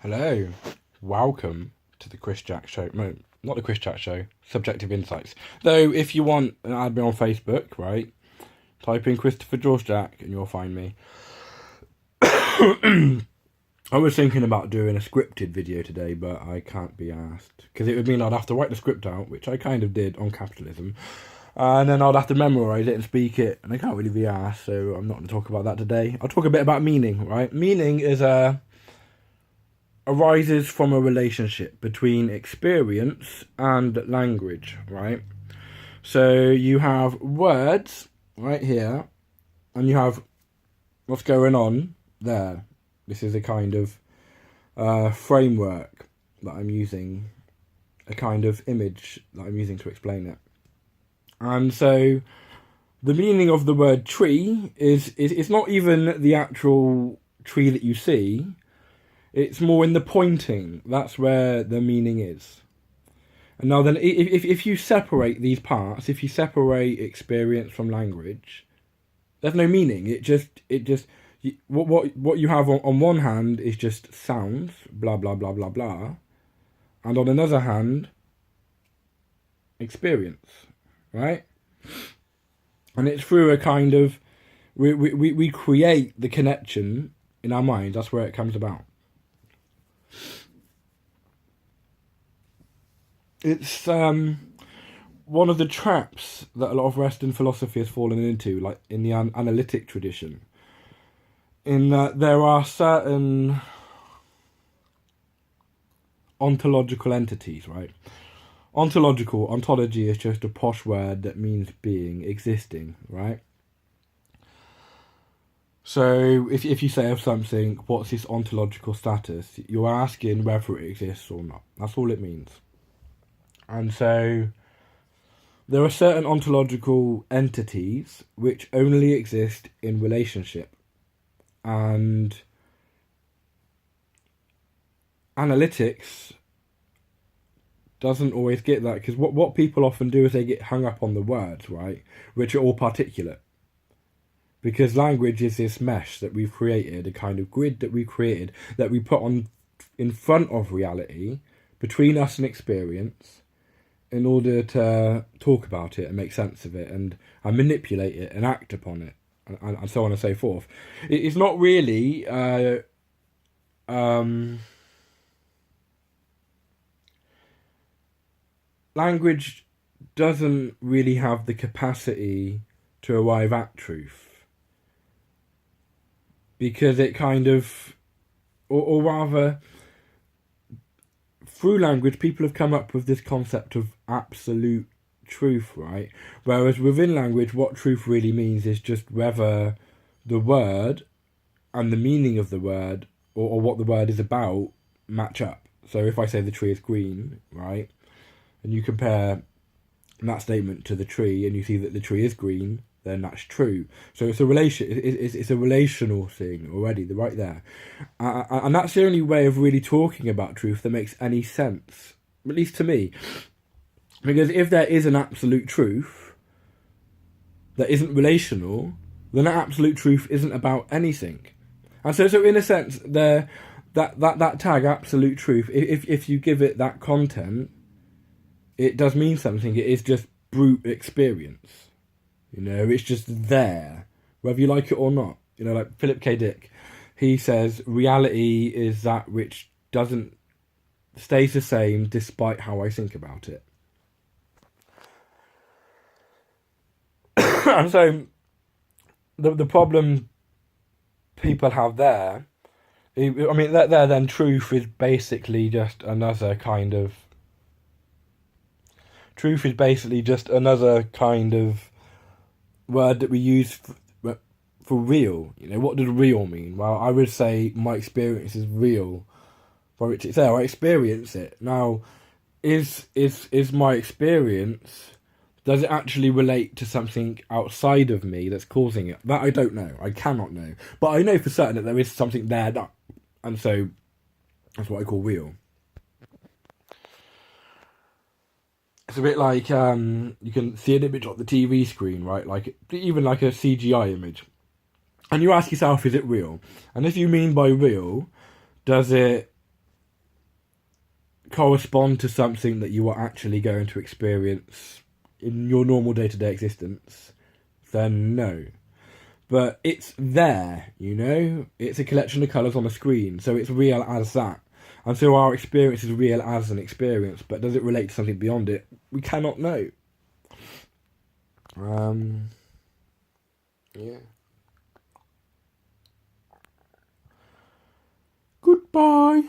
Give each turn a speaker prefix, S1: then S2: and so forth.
S1: Hello, welcome to the Chris Jack Show. No, not the Chris Jack Show, Subjective Insights. Though, if you want an add me on Facebook, right, type in Christopher George Jack and you'll find me. I was thinking about doing a scripted video today, but I can't be asked. Because it would mean I'd have to write the script out, which I kind of did on capitalism. And then I'd have to memorise it and speak it, and I can't really be asked, so I'm not going to talk about that today. I'll talk a bit about meaning, right? Meaning is arises from a relationship between experience and language, right? So you have words right here, and you have what's going on there. This is a kind of framework that I'm using, a kind of image that I'm using to explain it. And so the meaning of the word tree is not even the actual tree that you see. It's more in the pointing. That's where the meaning is. And now then, if you separate these parts, if you separate experience from language, there's no meaning. What you have on one hand is just sounds, blah, blah, blah, blah, blah. And on another hand, experience, right? And it's through a kind of, we create the connection in our mind. That's where it comes about. It's one of the traps that a lot of Western philosophy has fallen into, like in the analytic tradition, in that there are certain ontological entities, right? Ontology is just a posh word that means being, existing, right? So if you say of something, what's its ontological status, you're asking whether it exists or not. That's all it means. And so there are certain ontological entities which only exist in relationship. And analytics doesn't always get that, because what people often do is they get hung up on the words, right, which are all particulate. Because language is this mesh that we've created, a kind of grid that we've created, that we put on in front of reality, between us and experience, in order to talk about it and make sense of it and manipulate it and act upon it, and so on and so forth. It's not really language doesn't really have the capacity to arrive at truth, because it kind of, or rather, through language, people have come up with this concept of absolute truth, right? Whereas within language, what truth really means is just whether the word and the meaning of the word, or what the word is about, match up. So if I say the tree is green, right, and you compare that statement to the tree, and you see that the tree is green, then that's true. So it's a relation. It's a relational thing already, right there, and that's the only way of really talking about truth that makes any sense, at least to me. Because if there is an absolute truth that isn't relational, then that absolute truth isn't about anything. And so in a sense, that tag absolute truth, if you give it that content, it does mean something. It is just brute experience. You know, it's just there, whether you like it or not. You know, like Philip K. Dick, he says reality is that which stays the same despite how I think about it. And so the problem people have there, I mean, that there then truth is basically just another kind of word that we use for real. You know, what does real mean? Well, I would say my experience is real, for which it's there. I experience it. Now, is my experience, does it actually relate to something outside of me that's causing it? That I don't know. I cannot know. But I know for certain that there is something there, and so that's what I call real. It's a bit like you can see an image on the TV screen, right? Like even like a CGI image, and you ask yourself, is it real? And if you mean by real, does it correspond to something that you are actually going to experience in your normal day-to-day existence, then no. But it's there, you know? It's a collection of colours on a screen, so it's real as that. And so our experience is real as an experience, but does it relate to something beyond it? We cannot know. Yeah. Goodbye.